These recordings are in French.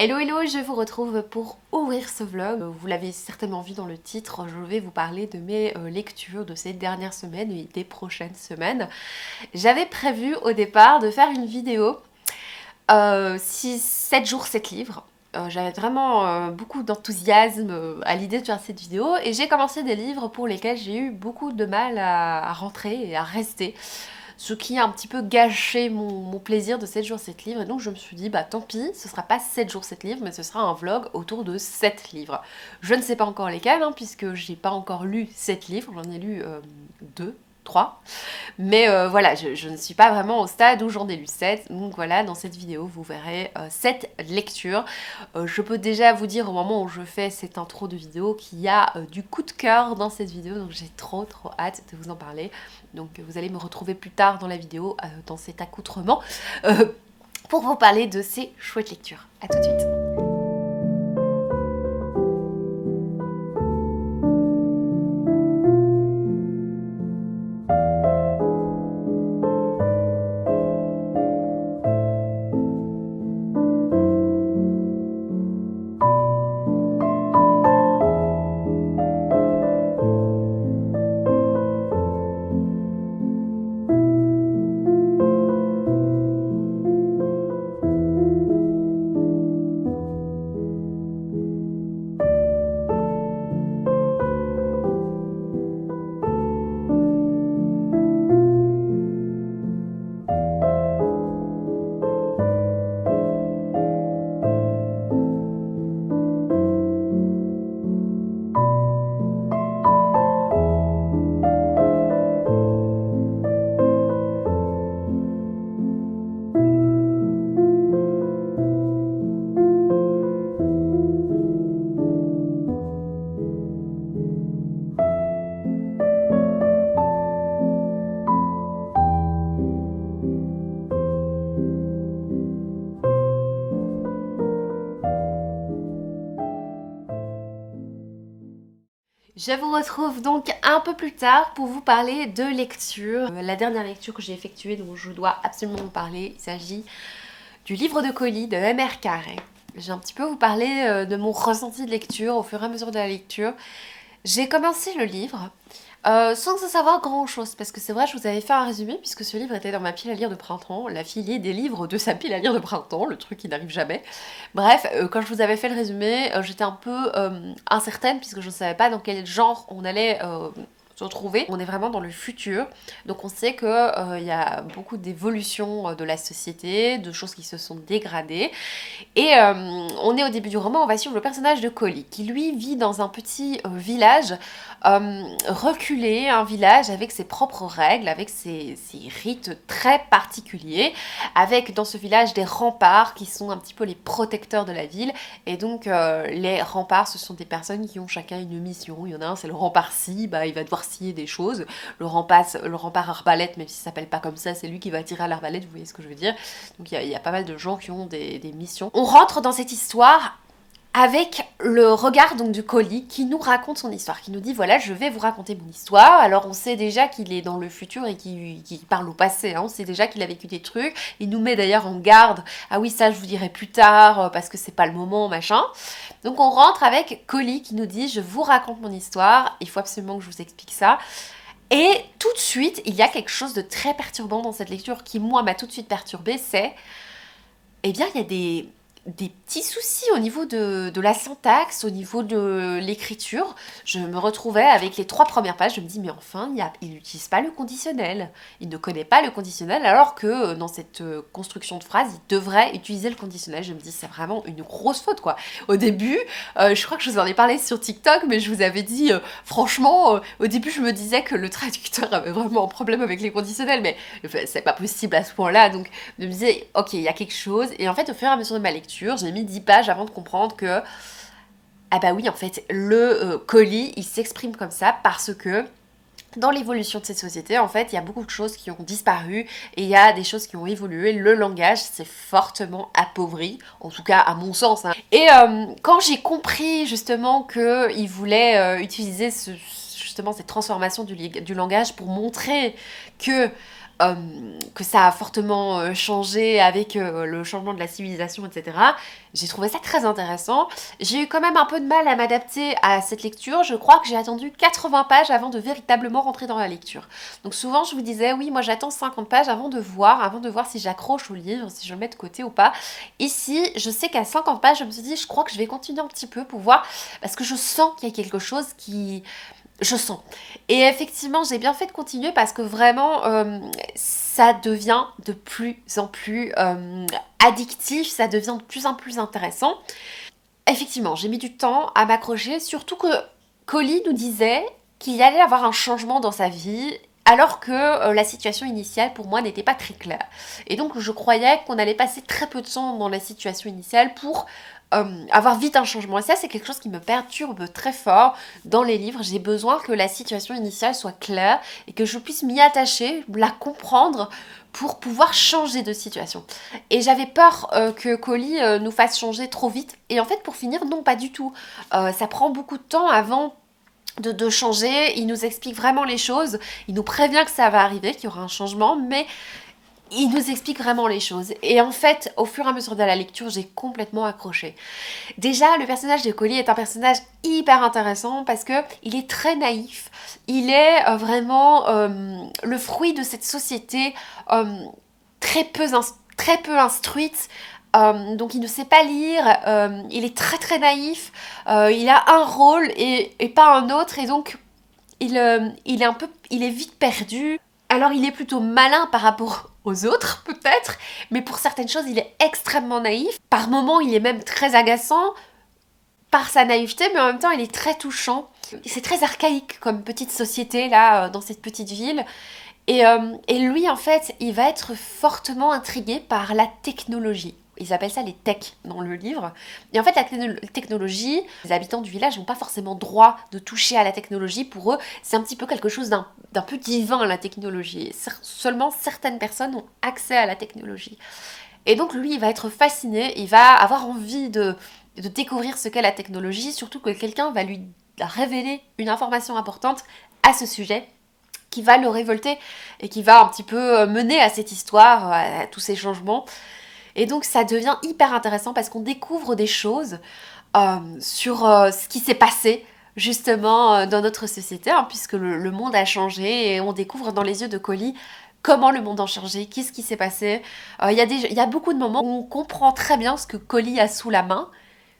Hello hello, je vous retrouve pour ouvrir ce vlog. Vous l'avez certainement vu dans le titre, je vais vous parler de mes lectures de ces dernières semaines et des prochaines semaines. J'avais prévu au départ de faire une vidéo 7 jours 7 livres. J'avais vraiment beaucoup d'enthousiasme à l'idée de faire cette vidéo et j'ai commencé des livres pour lesquels j'ai eu beaucoup de mal à rentrer et à rester. Ce qui a un petit peu gâché mon plaisir de 7 jours 7 livres. Et donc je me suis dit, bah tant pis, ce sera pas 7 jours 7 livres, mais ce sera un vlog autour de 7 livres. Je ne sais pas encore lesquels, hein, puisque j'ai pas encore lu 7 livres, j'en ai lu 2, 3. Mais voilà, je ne suis pas vraiment au stade où j'en ai lu 7. Donc voilà, dans cette vidéo, vous verrez 7 lectures. Je peux déjà vous dire au moment où je fais cette intro de vidéo qu'il y a du coup de cœur dans cette vidéo. Donc j'ai trop hâte de vous en parler. Donc vous allez me retrouver plus tard dans la vidéo, dans cet accoutrement, pour vous parler de ces chouettes lectures. A tout de suite. Je vous retrouve donc un peu plus tard pour vous parler de lecture. La dernière lecture que j'ai effectuée, dont je dois absolument vous parler, il s'agit du livre de colis de M.R. Carré. J'ai un petit peu vous parler de mon ressenti de lecture au fur et à mesure de la lecture. J'ai commencé le livre sans savoir grand chose, parce que c'est vrai, je vous avais fait un résumé, puisque ce livre était dans ma pile à lire de printemps, la filière des livres de sa pile à lire de printemps, le truc qui n'arrive jamais. Bref, quand je vous avais fait le résumé, j'étais un peu incertaine, puisque je ne savais pas dans quel genre on allait se retrouver. On est vraiment dans le futur, donc on sait qu'il y a beaucoup d'évolutions de la société, de choses qui se sont dégradées, et on est au début du roman, on va suivre le personnage de Collie, qui lui vit dans un petit village reculé, un village avec ses propres règles, avec ses rites très particuliers, avec dans ce village des remparts qui sont un petit peu les protecteurs de la ville, et donc les remparts, ce sont des personnes qui ont chacun une mission. Il y en a un, c'est le rempart scie, bah, il va devoir scier des choses. Le rempart arbalète, même si ça s'appelle pas comme ça, c'est lui qui va tirer à l'arbalète, vous voyez ce que je veux dire. Donc il y a pas mal de gens qui ont des missions. On rentre dans cette histoire avec le regard donc du Collie qui nous raconte son histoire, qui nous dit voilà, je vais vous raconter mon histoire. Alors on sait déjà qu'il est dans le futur et qu'il parle au passé, hein. On sait déjà qu'il a vécu des trucs, il nous met d'ailleurs en garde, ah oui ça je vous dirai plus tard parce que c'est pas le moment, machin. Donc on rentre avec Collie qui nous dit je vous raconte mon histoire, il faut absolument que je vous explique ça. Et tout de suite, il y a quelque chose de très perturbant dans cette lecture qui moi m'a tout de suite perturbée, c'est, eh bien il y a des petits soucis au niveau de la syntaxe, au niveau de l'écriture. Je me retrouvais avec les 3 premières pages, je me dis mais enfin, il n'utilise pas le conditionnel. Il ne connaît pas le conditionnel alors que dans cette construction de phrase, il devrait utiliser le conditionnel. Je me dis c'est vraiment une grosse faute quoi. Au début, je crois que je vous en ai parlé sur TikTok, mais je vous avais dit franchement, au début je me disais que le traducteur avait vraiment un problème avec les conditionnels, mais c'est pas possible à ce point-là. Donc je me disais ok, il y a quelque chose. Et en fait au fur et à mesure de ma lecture, j'ai mis 10 pages avant de comprendre que ah bah oui en fait le Collie il s'exprime comme ça parce que dans l'évolution de cette société, en fait, il y a beaucoup de choses qui ont disparu et il y a des choses qui ont évolué. Le langage s'est fortement appauvri, en tout cas à mon sens, hein. Et quand j'ai compris justement qu'il voulait utiliser justement cette transformation du langage pour montrer que que ça a fortement changé avec le changement de la civilisation, etc. J'ai trouvé ça très intéressant. J'ai eu quand même un peu de mal à m'adapter à cette lecture. Je crois que j'ai attendu 80 pages avant de véritablement rentrer dans la lecture. Donc souvent je vous disais, oui, moi j'attends 50 pages avant de voir si j'accroche au livre, si je le mets de côté ou pas. Ici, je sais qu'à 50 pages, je me suis dit, je crois que je vais continuer un petit peu pour voir, parce que je sens qu'il y a quelque chose qui... Je sens. Et effectivement, j'ai bien fait de continuer parce que vraiment, ça devient de plus en plus addictif, ça devient de plus en plus intéressant. Effectivement, j'ai mis du temps à m'accrocher, surtout que Collie nous disait qu'il y allait avoir un changement dans sa vie, alors que la situation initiale pour moi n'était pas très claire. Et donc je croyais qu'on allait passer très peu de temps dans la situation initiale pour avoir vite un changement. Et ça, c'est quelque chose qui me perturbe très fort dans les livres. J'ai besoin que la situation initiale soit claire et que je puisse m'y attacher, la comprendre pour pouvoir changer de situation. Et j'avais peur que Collie nous fasse changer trop vite. Et en fait, pour finir, non, pas du tout. Ça prend beaucoup de temps avant de changer. Il nous explique vraiment les choses. Il nous prévient que ça va arriver, qu'il y aura un changement, mais il nous explique vraiment les choses. Et en fait, au fur et à mesure de la lecture, j'ai complètement accroché. Déjà, le personnage de Collie est un personnage hyper intéressant parce que il est très naïf. Il est vraiment le fruit de cette société très peu instruite. Donc il ne sait pas lire, il est très très naïf, il a un rôle et pas un autre, et donc il est vite perdu. Alors il est plutôt malin par rapport aux autres peut-être, mais pour certaines choses il est extrêmement naïf. Par moments il est même très agaçant par sa naïveté, mais en même temps il est très touchant. C'est très archaïque comme petite société là, dans cette petite ville. Et lui en fait il va être fortement intrigué par la technologie. Ils appellent ça les techs dans le livre. Et en fait, la technologie, les habitants du village n'ont pas forcément droit de toucher à la technologie. Pour eux, c'est un petit peu quelque chose d'un peu divin, la technologie. Seulement certaines personnes ont accès à la technologie. Et donc, lui, il va être fasciné, il va avoir envie de découvrir ce qu'est la technologie, surtout que quelqu'un va lui révéler une information importante à ce sujet, qui va le révolter et qui va un petit peu mener à cette histoire, à tous ces changements. Et donc ça devient hyper intéressant parce qu'on découvre des choses sur ce qui s'est passé justement dans notre société, hein, puisque le monde a changé et on découvre dans les yeux de Collie comment le monde a changé, qu'est-ce qui s'est passé. Il y a beaucoup de moments où on comprend très bien ce que Collie a sous la main,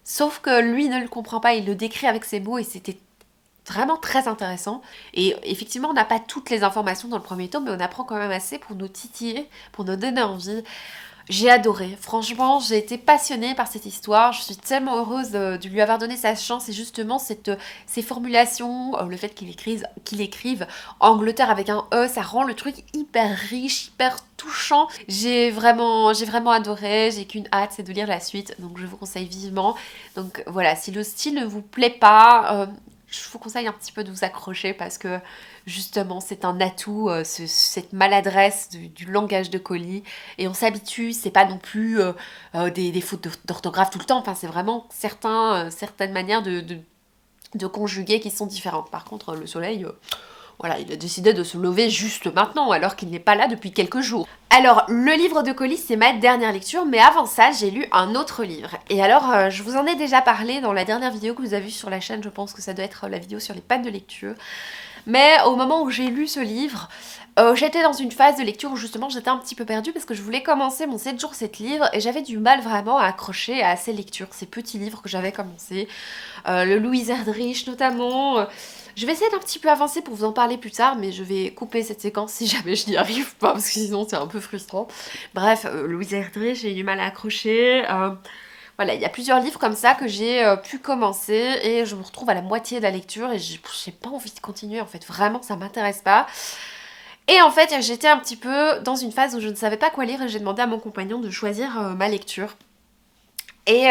sauf que lui ne le comprend pas, il le décrit avec ses mots et c'était vraiment très intéressant. Et effectivement, on n'a pas toutes les informations dans le premier tome, mais on apprend quand même assez pour nous titiller, pour nous donner envie. J'ai adoré, franchement, j'ai été passionnée par cette histoire, je suis tellement heureuse de lui avoir donné sa chance et justement ces formulations, le fait qu'il écrive Angleterre avec un E, ça rend le truc hyper riche, hyper touchant. J'ai vraiment adoré, j'ai qu'une hâte, c'est de lire la suite, donc je vous conseille vivement. Donc voilà, si le style ne vous plaît pas, je vous conseille un petit peu de vous accrocher parce que justement c'est un atout, cette maladresse du langage de Collie, et on s'habitue, c'est pas non plus des fautes d'orthographe tout le temps, enfin c'est vraiment certaines manières de conjuguer qui sont différentes. Par contre le soleil, voilà, il a décidé de se lever juste maintenant alors qu'il n'est pas là depuis quelques jours. Alors, le livre de Collie, c'est ma dernière lecture, mais avant ça, j'ai lu un autre livre. Et alors, je vous en ai déjà parlé dans la dernière vidéo que vous avez vue sur la chaîne, je pense que ça doit être la vidéo sur les pannes de lecture. Mais au moment où j'ai lu ce livre, j'étais dans une phase de lecture où justement j'étais un petit peu perdue parce que je voulais commencer mon 7 jours 7 livres et j'avais du mal vraiment à accrocher à ces lectures, ces petits livres que j'avais commencé. Le Louise Erdrich notamment. Je vais essayer d'un petit peu avancer pour vous en parler plus tard, mais je vais couper cette séquence si jamais je n'y arrive pas, parce que sinon c'est un peu frustrant. Bref, Louise Erdrich, j'ai eu du mal à accrocher. Voilà, il y a plusieurs livres comme ça que j'ai pu commencer et je me retrouve à la moitié de la lecture et j'ai pas envie de continuer en fait, vraiment ça m'intéresse pas. Et en fait, j'étais un petit peu dans une phase où je ne savais pas quoi lire et j'ai demandé à mon compagnon de choisir ma lecture. Et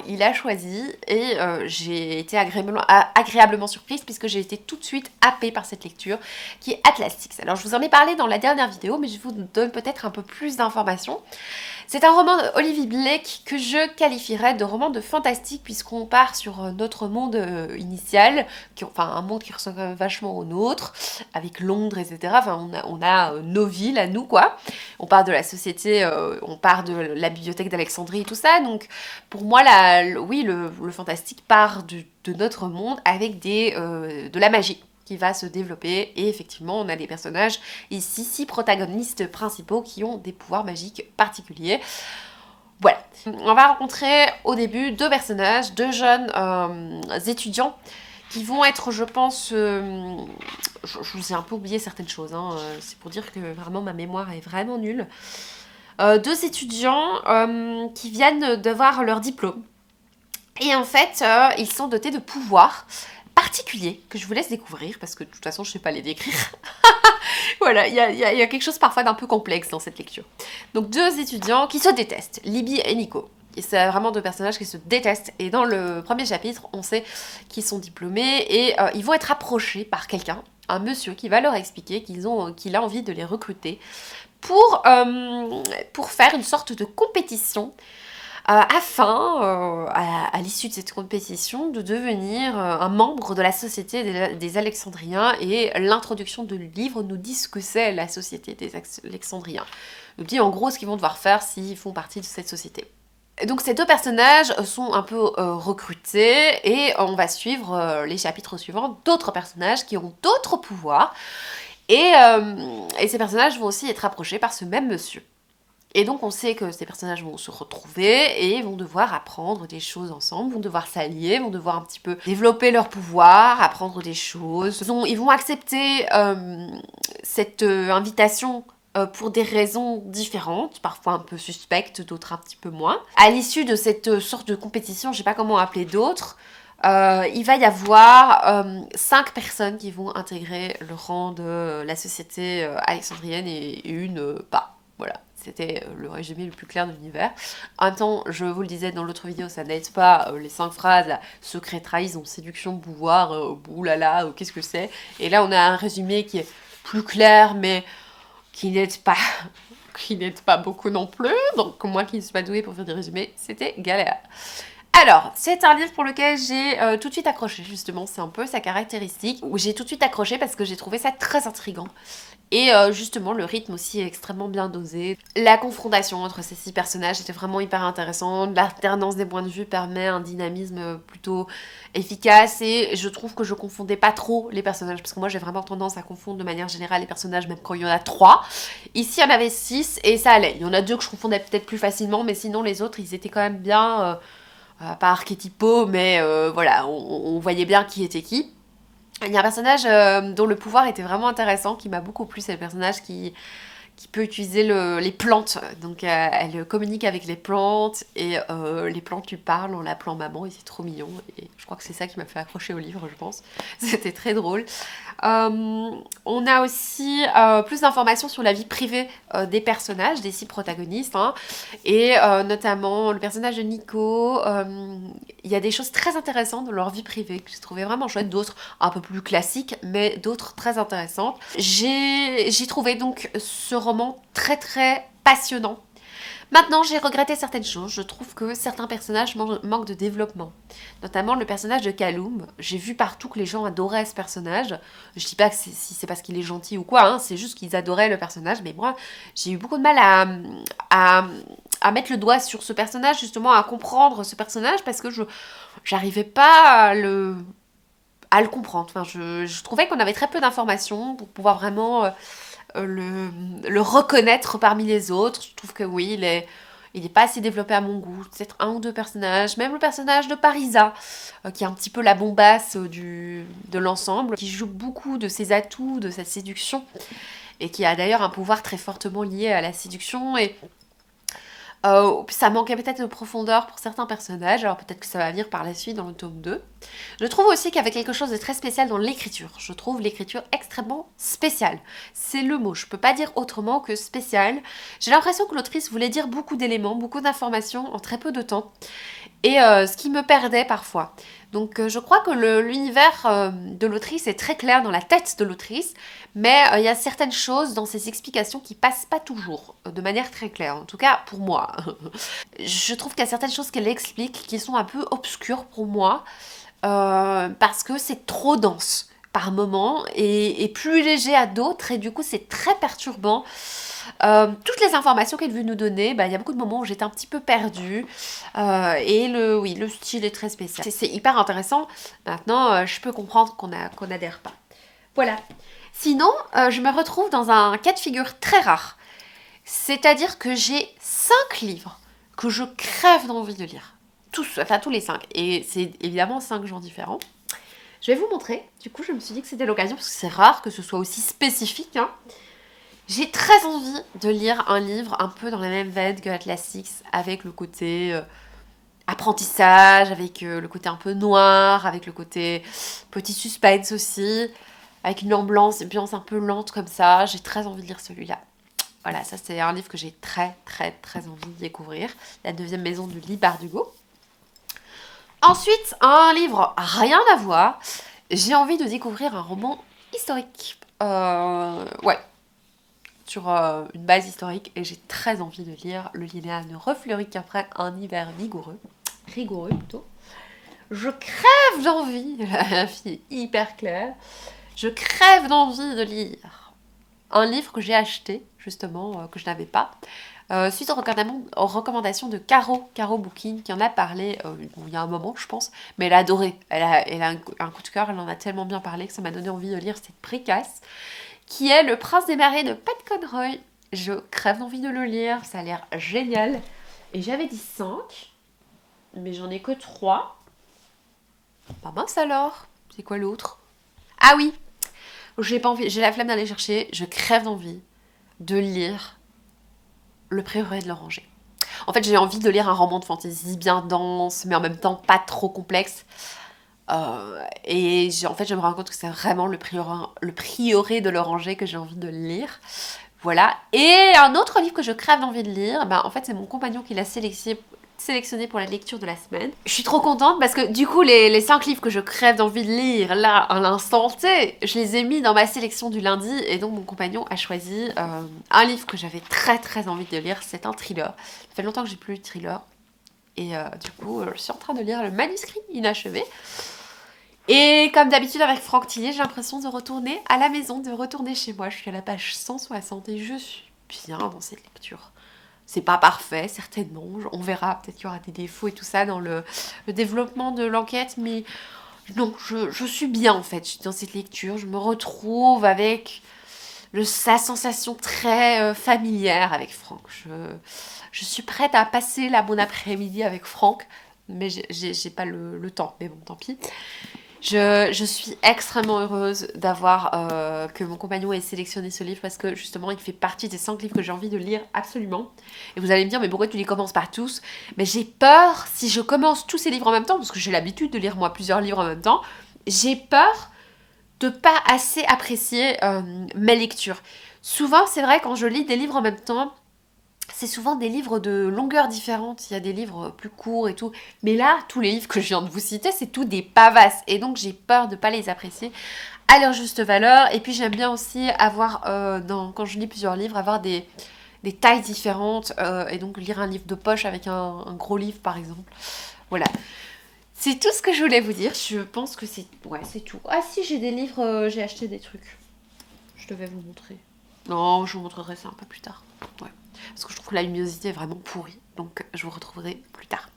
il a choisi et j'ai été agréablement surprise puisque j'ai été tout de suite happée par cette lecture qui est Atlas Six. Alors je vous en ai parlé dans la dernière vidéo, mais je vous donne peut-être un peu plus d'informations. C'est un roman d'Olivier Blake que je qualifierais de roman de fantastique puisqu'on part sur notre monde initial, enfin un monde qui ressemble quand même vachement au nôtre, avec Londres, etc. Enfin on a nos villes à nous quoi. On part de la société, on part de la bibliothèque d'Alexandrie et tout ça. Donc pour moi oui le fantastique part de notre monde avec de la magie qui va se développer et effectivement on a des personnages ici 6 protagonistes principaux qui ont des pouvoirs magiques particuliers. Voilà, on va rencontrer au début 2 personnages, 2 jeunes étudiants qui vont être, je pense, je vous ai un peu oublié certaines choses, hein, c'est pour dire que vraiment ma mémoire est vraiment nulle. 2 étudiants qui viennent d'avoir leur diplôme et en fait ils sont dotés de pouvoirs particuliers que je vous laisse découvrir parce que de toute façon je sais pas les décrire. Voilà, il y a quelque chose parfois d'un peu complexe dans cette lecture. Donc 2 étudiants qui se détestent, Libby et Nico. Et c'est vraiment 2 personnages qui se détestent. Et dans le premier chapitre, on sait qu'ils sont diplômés et ils vont être approchés par quelqu'un, un monsieur qui va leur expliquer qu'il a envie de les recruter pour faire une sorte de compétition afin, à l'issue de cette compétition, de devenir un membre de la société des Alexandriens. Et l'introduction de livre nous dit ce que c'est la société des Alexandriens. Nous dit en gros ce qu'ils vont devoir faire s'ils font partie de cette société. Et donc ces 2 personnages sont un peu recrutés et on va suivre les chapitres suivants d'autres personnages qui ont d'autres pouvoirs. Et ces personnages vont aussi être approchés par ce même monsieur. Et donc on sait que ces personnages vont se retrouver et vont devoir apprendre des choses ensemble, vont devoir s'allier, vont devoir un petit peu développer leur pouvoir, apprendre des choses. Ils vont accepter cette invitation pour des raisons différentes, parfois un peu suspectes, d'autres un petit peu moins. À l'issue de cette sorte de compétition, je sais pas comment appeler d'autres, il va y avoir 5 personnes qui vont intégrer le rang de la société alexandrienne et une pas. Voilà. C'était le résumé le plus clair de l'univers. En même temps, je vous le disais dans l'autre vidéo, ça n'aide pas les 5 phrases, là, secret, trahison, séduction, pouvoir, boulala, qu'est-ce que c'est. Et là, on a un résumé qui est plus clair, mais qui n'aide pas beaucoup non plus. Donc moi qui ne suis pas douée pour faire des résumés, c'était galère. Alors, c'est un livre pour lequel j'ai tout de suite accroché, justement, c'est un peu sa caractéristique, où j'ai tout de suite accroché parce que j'ai trouvé ça très intriguant. Et justement, le rythme aussi est extrêmement bien dosé. La confrontation entre ces 6 personnages était vraiment hyper intéressante. L'alternance des points de vue permet un dynamisme plutôt efficace et je trouve que je confondais pas trop les personnages parce que moi j'ai vraiment tendance à confondre de manière générale les personnages même quand il y en a 3. Ici, il y en avait 6 et ça allait. Il y en a 2 que je confondais peut-être plus facilement, mais sinon les autres, ils étaient quand même bien... pas archétypaux, mais voilà, on voyait bien qui était qui. Il y a un personnage dont le pouvoir était vraiment intéressant, qui m'a beaucoup plu, c'est le personnage qui peut utiliser les plantes. Donc elle communique avec les plantes et les plantes lui parlent en l'appelant maman et c'est trop mignon. Et je crois que c'est ça qui m'a fait accrocher au livre, je pense. C'était très drôle. On a aussi plus d'informations sur la vie privée des personnages, des 6 protagonistes, hein, et notamment le personnage de Nico. Il y a des choses très intéressantes dans leur vie privée que j'ai trouvé vraiment chouette, d'autres un peu plus classiques, mais d'autres très intéressantes. J'ai trouvé donc ce roman très très passionnant. Maintenant, j'ai regretté certaines choses. Je trouve que certains personnages manquent de développement. Notamment le personnage de Kaloum. J'ai vu partout que les gens adoraient ce personnage. Je dis pas que si c'est parce qu'il est gentil ou quoi, hein, c'est juste qu'ils adoraient le personnage. Mais moi, j'ai eu beaucoup de mal à mettre le doigt sur ce personnage, justement, à comprendre ce personnage, parce que j'arrivais pas à le comprendre. Enfin, je trouvais qu'on avait très peu d'informations pour pouvoir vraiment... le reconnaître parmi les autres. Je trouve que oui, il est pas assez développé à mon goût. Peut-être 1 ou 2 personnages, même le personnage de Parisa, qui est un petit peu la bombasse de l'ensemble, qui joue beaucoup de ses atouts, de sa séduction, et qui a d'ailleurs un pouvoir très fortement lié à la séduction, et ça manquait peut-être de profondeur pour certains personnages, alors peut-être que ça va venir par la suite dans le tome 2. Je trouve aussi qu'il y avait quelque chose de très spécial dans l'écriture. Je trouve l'écriture extrêmement spéciale. C'est le mot, je peux pas dire autrement que spécial. J'ai l'impression que l'autrice voulait dire beaucoup d'éléments, beaucoup d'informations en très peu de temps. Et ce qui me perdait parfois. Donc je crois que l'univers de l'autrice est très clair dans la tête de l'autrice, mais il y a certaines choses dans ses explications qui passent pas toujours de manière très claire, en tout cas pour moi. Je trouve qu'il y a certaines choses qu'elle explique qui sont un peu obscures pour moi, parce que c'est trop dense par moment et plus léger à d'autres, et du coup c'est très perturbant. Toutes les informations qu'elle veut nous donner, bah, il y a beaucoup de moments où j'étais un petit peu perdue. Et oui, le style est très spécial. C'est hyper intéressant. Maintenant, je peux comprendre qu'on n'adhère pas. Voilà. Sinon, je me retrouve dans un cas de figure très rare. C'est-à-dire que j'ai 5 livres que je crève d'envie de lire. Tous les 5. Et c'est évidemment 5 genres différents. Je vais vous montrer. Du coup, je me suis dit que c'était l'occasion, parce que c'est rare que ce soit aussi spécifique, hein. J'ai très envie de lire un livre un peu dans la même veine que Atlas Six, avec le côté apprentissage, avec le côté un peu noir, avec le côté petit suspense aussi, avec une ambiance un peu lente comme ça. J'ai très envie de lire celui-là. Voilà, ça c'est un livre que j'ai très envie de découvrir. La 9e maison de Lee Bardugo. Ensuite, un livre rien à voir. J'ai envie de découvrir un roman historique. Ouais, sur une base historique, et j'ai très envie de lire Le linéa ne refleurit qu'après un hiver rigoureux plutôt. Je crève d'envie, la fille est hyper claire, je crève d'envie de lire un livre que j'ai acheté, justement, que je n'avais pas, suite aux recommandations de Caro Booking, qui en a parlé il y a un moment, je pense, mais elle a adoré, elle a un coup de cœur, elle en a tellement bien parlé que ça m'a donné envie de lire cette précasse, qui est Le Prince des Marais de Pat Conroy. Je crève d'envie de le lire, ça a l'air génial. Et j'avais dit 5, mais j'en ai que 3. Pas mince alors. C'est quoi l'autre? Ah oui, j'ai pas envie, j'ai la flemme d'aller chercher, je crève d'envie de lire Le Prieuré de l'Oranger. En fait, j'ai envie de lire un roman de fantasy bien dense, mais en même temps pas trop complexe. En fait, je me rends compte que c'est vraiment le prieuré de l'Oranger que j'ai envie de lire. Voilà. Et un autre livre que je crève d'envie de lire, bah, en fait, c'est mon compagnon qui l'a sélectionné pour la lecture de la semaine. Je suis trop contente parce que du coup, les 5 livres que je crève d'envie de lire, là, à l'instant T, je les ai mis dans ma sélection du lundi, et donc mon compagnon a choisi un livre que j'avais très envie de lire. C'est un thriller. Ça fait longtemps que j'ai plus lu de thriller. Et du coup, je suis en train de lire le manuscrit inachevé. Et comme d'habitude avec Franck Tillier, j'ai l'impression de retourner à la maison, de retourner chez moi. Je suis à la page 160 et je suis bien dans cette lecture. C'est pas parfait, certainement. On verra, peut-être qu'il y aura des défauts et tout ça dans le développement de l'enquête. Mais non, je suis bien en fait. Je suis dans cette lecture. Je me retrouve avec sa sensation très familière avec Franck. Je suis prête à passer la bonne après-midi avec Franck. Mais j'ai pas le temps. Mais bon, tant pis. Je suis extrêmement heureuse d'avoir que mon compagnon ait sélectionné ce livre, parce que justement il fait partie des 5 livres que j'ai envie de lire absolument. Et vous allez me dire, mais pourquoi tu les commences pas tous? Mais j'ai peur, si je commence tous ces livres en même temps, parce que j'ai l'habitude de lire moi plusieurs livres en même temps, j'ai peur de pas assez apprécier mes lectures. Souvent, c'est vrai, quand je lis des livres en même temps, c'est souvent des livres de longueurs différentes. Il y a des livres plus courts et tout. Mais là, tous les livres que je viens de vous citer, c'est tout des pavasses. Et donc, j'ai peur de ne pas les apprécier à leur juste valeur. Et puis, j'aime bien aussi avoir, quand je lis plusieurs livres, avoir des tailles différentes. Et donc, lire un livre de poche avec un gros livre, par exemple. Voilà. C'est tout ce que je voulais vous dire. Je pense que c'est... Ouais, c'est tout. Ah si, j'ai des livres, j'ai acheté des trucs. Je devais vous montrer. Non, je vous montrerai ça un peu plus tard. Ouais. Parce que je trouve que la luminosité est vraiment pourrie. Donc je vous retrouverai plus tard.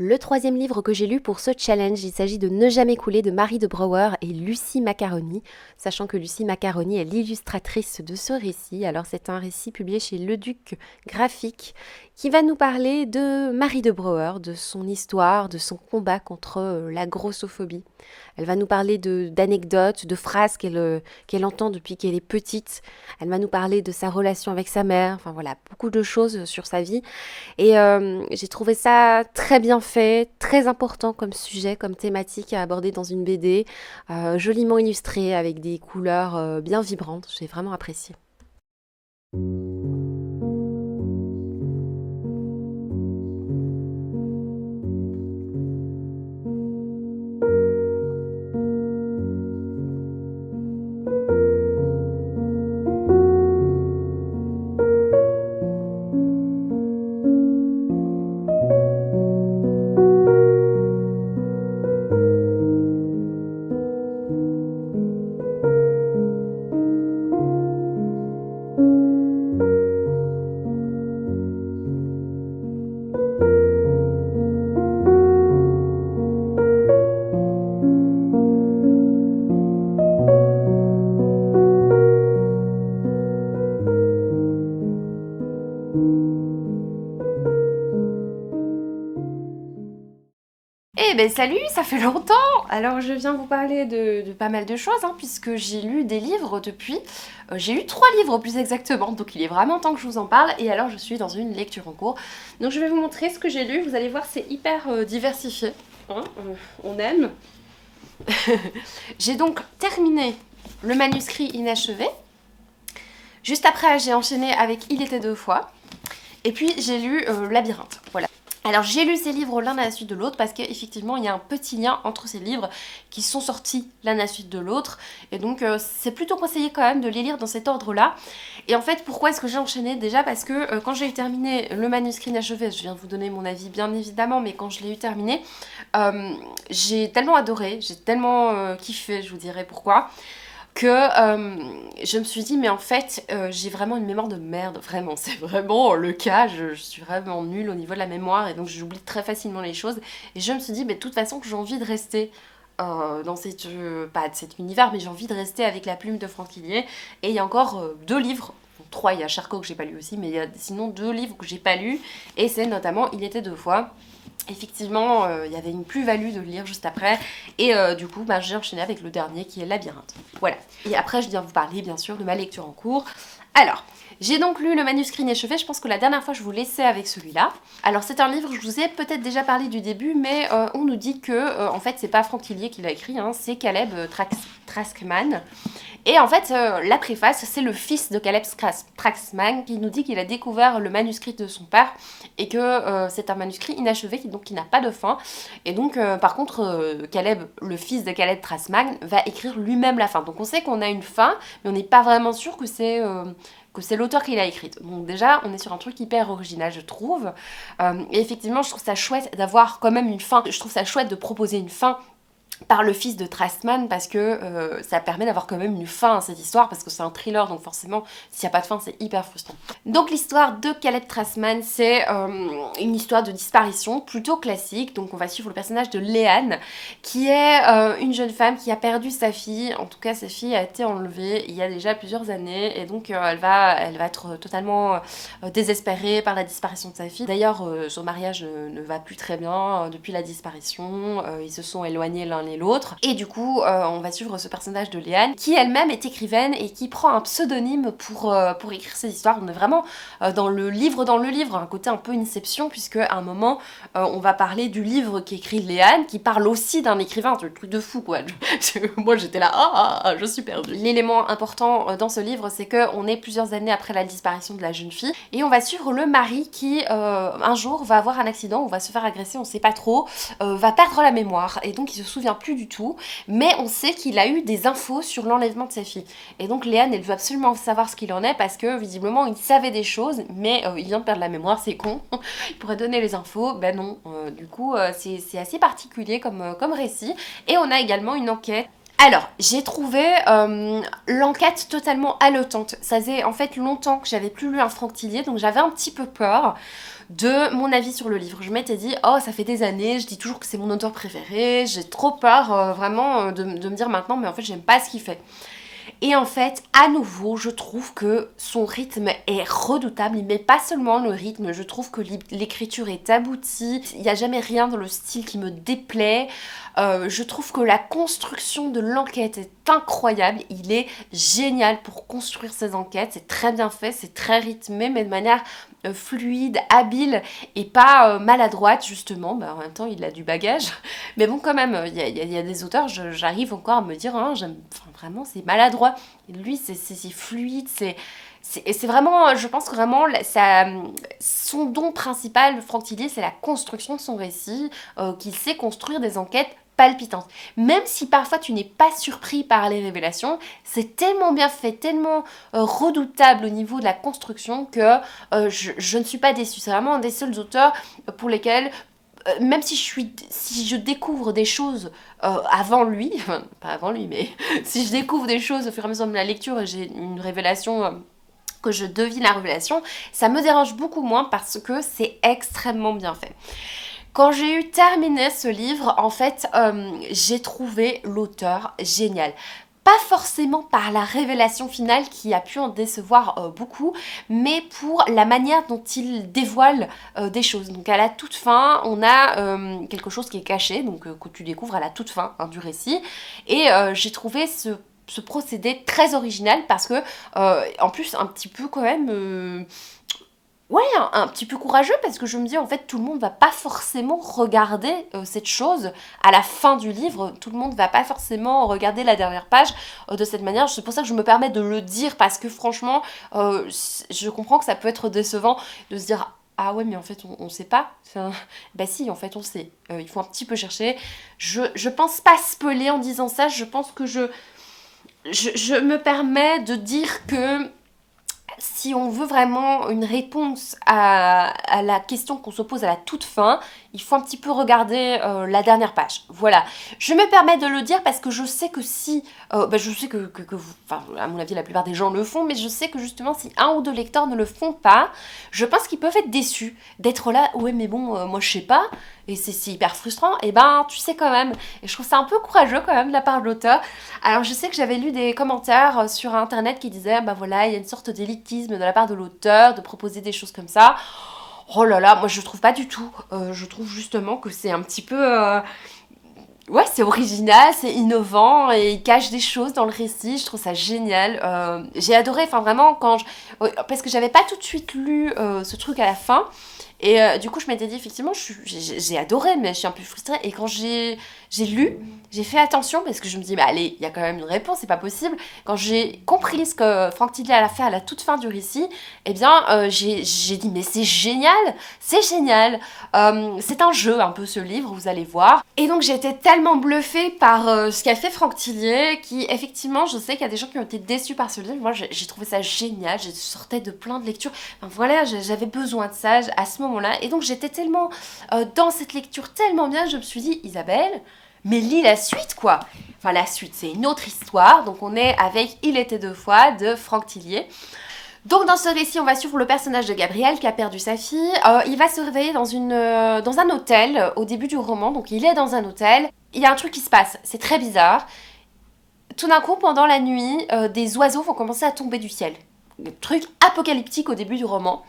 Le troisième livre que j'ai lu pour ce challenge, il s'agit de Ne jamais couler de Marie de Brouwer et Lucie Macaroni, sachant que Lucie Macaroni est l'illustratrice de ce récit. Alors c'est un récit publié chez Le Duc Graphique qui va nous parler de Marie de Brouwer, de son histoire, de son combat contre la grossophobie. Elle va nous parler d'anecdotes, de phrases qu'elle entend depuis qu'elle est petite. Elle va nous parler de sa relation avec sa mère, enfin voilà, beaucoup de choses sur sa vie. Et j'ai trouvé ça très bien fait, très important comme sujet, comme thématique à aborder dans une BD, joliment illustrée avec des couleurs bien vibrantes. J'ai vraiment apprécié. Eh ben salut, ça fait longtemps. Alors je viens vous parler de pas mal de choses, puisque j'ai lu des livres depuis. J'ai lu 3 livres plus exactement, donc il est vraiment temps que je vous en parle. Et alors je suis dans une lecture en cours. Donc je vais vous montrer ce que j'ai lu. Vous allez voir, c'est hyper diversifié. On aime. J'ai donc terminé le manuscrit inachevé. Juste après, j'ai enchaîné avec Il était deux fois. Et puis j'ai lu Labyrinthe. Voilà. Alors j'ai lu ces livres l'un à la suite de l'autre parce qu'effectivement il y a un petit lien entre ces livres qui sont sortis l'un à la suite de l'autre, et donc c'est plutôt conseillé quand même de les lire dans cet ordre là. Et en fait pourquoi est-ce que j'ai enchaîné? Déjà parce que quand j'ai eu terminé le manuscrit inachevé, je viens de vous donner mon avis bien évidemment, mais quand je l'ai eu terminé, j'ai tellement adoré, j'ai tellement kiffé, je vous dirai pourquoi, que je me suis dit mais en fait j'ai vraiment une mémoire de merde, vraiment, c'est vraiment le cas, je suis vraiment nulle au niveau de la mémoire et donc j'oublie très facilement les choses, et je me suis dit mais de toute façon que j'ai envie de rester dans pas de cet univers, mais j'ai envie de rester avec la plume de Franck Hillier. Et il y a encore 2 livres, 3, il y a Charcot que j'ai pas lu aussi, mais il y a sinon 2 livres que j'ai pas lus, et c'est notamment Il était deux fois. Effectivement, il y avait une plus-value de le lire juste après, et du coup, j'ai enchaîné avec le dernier qui est Labyrinthe. Voilà. Et après, je viens vous parler, bien sûr, de ma lecture en cours. Alors, j'ai donc lu le manuscrit inachevé, je pense que la dernière fois, je vous laissais avec celui-là. Alors, c'est un livre, je vous ai peut-être déjà parlé du début, mais on nous dit que, en fait, c'est pas Franck Hillier qui l'a écrit, c'est Caleb Traskman. Et en fait, la préface, c'est le fils de Caleb Traskman qui nous dit qu'il a découvert le manuscrit de son père et que c'est un manuscrit inachevé qui n'a pas de fin. Et donc, par contre, Caleb, le fils de Caleb Traskman, va écrire lui-même la fin. Donc on sait qu'on a une fin, mais on n'est pas vraiment sûr que c'est l'auteur qui l'a écrite. Donc déjà, on est sur un truc hyper original, je trouve. Et effectivement, je trouve ça chouette d'avoir quand même une fin. Je trouve ça chouette de proposer une fin par le fils de Traskman, parce que ça permet d'avoir quand même une fin à cette histoire, parce que c'est un thriller, donc forcément s'il n'y a pas de fin c'est hyper frustrant. Donc l'histoire de Caleb Traskman, c'est une histoire de disparition plutôt classique. Donc on va suivre le personnage de Léane, qui est une jeune femme qui a perdu sa fille. En tout cas sa fille a été enlevée il y a déjà plusieurs années, et donc elle va être totalement désespérée par la disparition de sa fille. D'ailleurs son mariage ne va plus très bien depuis la disparition, ils se sont éloignés l'un et l'autre, et du coup on va suivre ce personnage de Léane qui elle-même est écrivaine et qui prend un pseudonyme pour écrire ses histoires. On est vraiment dans le livre, un côté un peu Inception, puisque à un moment on va parler du livre qu'écrit Léane, qui parle aussi d'un écrivain, un truc de fou quoi. Moi j'étais là, je suis perdue. L'élément important dans ce livre, c'est qu'on est plusieurs années après la disparition de la jeune fille, et on va suivre le mari qui un jour va avoir un accident ou va se faire agresser, on sait pas trop, va perdre la mémoire, et donc il se souvient plus du tout, mais on sait qu'il a eu des infos sur l'enlèvement de sa fille. Et donc Léane, elle veut absolument savoir ce qu'il en est, parce que visiblement il savait des choses, mais il vient de perdre la mémoire, c'est con. Il pourrait donner les infos, ben non. Du coup c'est assez particulier comme récit. Et on a également une enquête. Alors, j'ai trouvé l'enquête totalement haletante. Ça faisait en fait longtemps que j'avais plus lu un Franck Tillier, donc j'avais un petit peu peur de mon avis sur le livre. Je m'étais dit, oh ça fait des années, je dis toujours que c'est mon auteur préféré, j'ai trop peur vraiment de me dire maintenant, mais en fait j'aime pas ce qu'il fait. Et en fait, à nouveau, je trouve que son rythme est redoutable. Mais pas seulement le rythme, je trouve que l'écriture est aboutie. Il n'y a jamais rien dans le style qui me déplaît. Je trouve que la construction de l'enquête est incroyable. Il est génial pour construire ses enquêtes. C'est très bien fait, c'est très rythmé, mais de manière fluide, habile et pas maladroite justement. Bah, en même temps, il a du bagage. Mais bon, quand même, il y a des auteurs, j'arrive encore à me dire, hein, vraiment, c'est maladroit. Et lui, c'est fluide, c'est vraiment, je pense que vraiment, son don principal, Franck Tillier, c'est la construction de son récit, qu'il sait construire des enquêtes palpitantes. Même si parfois tu n'es pas surpris par les révélations, c'est tellement bien fait, tellement redoutable au niveau de la construction que je ne suis pas déçue. C'est vraiment un des seuls auteurs pour lesquels même si je découvre des choses avant lui, enfin, pas avant lui, mais si je découvre des choses au fur et à mesure de la lecture et j'ai une révélation, que je devine la révélation, ça me dérange beaucoup moins parce que c'est extrêmement bien fait. Quand j'ai eu terminé ce livre, en fait, j'ai trouvé l'auteur génial. Pas forcément par la révélation finale qui a pu en décevoir beaucoup, mais pour la manière dont il dévoile des choses. Donc à la toute fin, on a quelque chose qui est caché, donc que tu découvres à la toute fin hein, du récit. Et j'ai trouvé ce procédé très original parce que, en plus, un petit peu quand même... Ouais, un petit peu courageux parce que je me dis en fait tout le monde va pas forcément regarder cette chose à la fin du livre, tout le monde va pas forcément regarder la dernière page de cette manière, c'est pour ça que je me permets de le dire parce que franchement je comprends que ça peut être décevant de se dire ah ouais mais en fait on sait pas, enfin, bah si en fait on sait, il faut un petit peu chercher, je pense pas spoiler en disant ça, je pense que je me permets de dire que si on veut vraiment une réponse à la question qu'on se pose à la toute fin, il faut un petit peu regarder la dernière page. Voilà. Je me permets de le dire parce que je sais que si... je sais que vous... Enfin, à mon avis, la plupart des gens le font, mais je sais que justement, si un ou deux lecteurs ne le font pas, je pense qu'ils peuvent être déçus d'être là. Ouais, mais bon, moi, je sais pas. Et c'est hyper frustrant. Et ben, tu sais quand même. Et je trouve ça un peu courageux quand même de la part de l'auteur. Alors, je sais que j'avais lu des commentaires sur Internet qui disaient, bah voilà, il y a une sorte d'élitisme de la part de l'auteur de proposer des choses comme ça. Oh là là, moi je trouve pas du tout. Je trouve justement que c'est un petit peu... Ouais, c'est original, c'est innovant et il cache des choses dans le récit. Je trouve ça génial. J'ai adoré, enfin vraiment, parce que j'avais pas tout de suite lu ce truc à la fin. Et du coup, je m'étais dit, effectivement, j'ai adoré, mais je suis un peu frustrée. Et quand j'ai lu, j'ai fait attention parce que je me dis, bah allez, il y a quand même une réponse, c'est pas possible. Quand j'ai compris ce que Franck Tillier a fait à la toute fin du récit, eh bien, j'ai dit, mais c'est génial, c'est génial. C'est un jeu, un peu ce livre, vous allez voir. Et donc, j'ai été tellement bluffée par ce qu'a fait Franck Tillier, qui, effectivement, je sais qu'il y a des gens qui ont été déçus par ce livre. Moi, j'ai trouvé ça génial, je sortais de plein de lectures. Enfin, voilà, j'avais besoin de ça à ce moment-là. Et donc, j'étais tellement dans cette lecture, tellement bien, je me suis dit, Isabelle, mais lis la suite quoi. Enfin la suite c'est une autre histoire, donc on est avec Il était deux fois de Franck Tillier. Donc dans ce récit on va suivre le personnage de Gabriel qui a perdu sa fille. Il va se réveiller dans un hôtel au début du roman, donc il est dans un hôtel. Il y a un truc qui se passe, c'est très bizarre. Tout d'un coup pendant la nuit, des oiseaux vont commencer à tomber du ciel. Un truc apocalyptique au début du roman.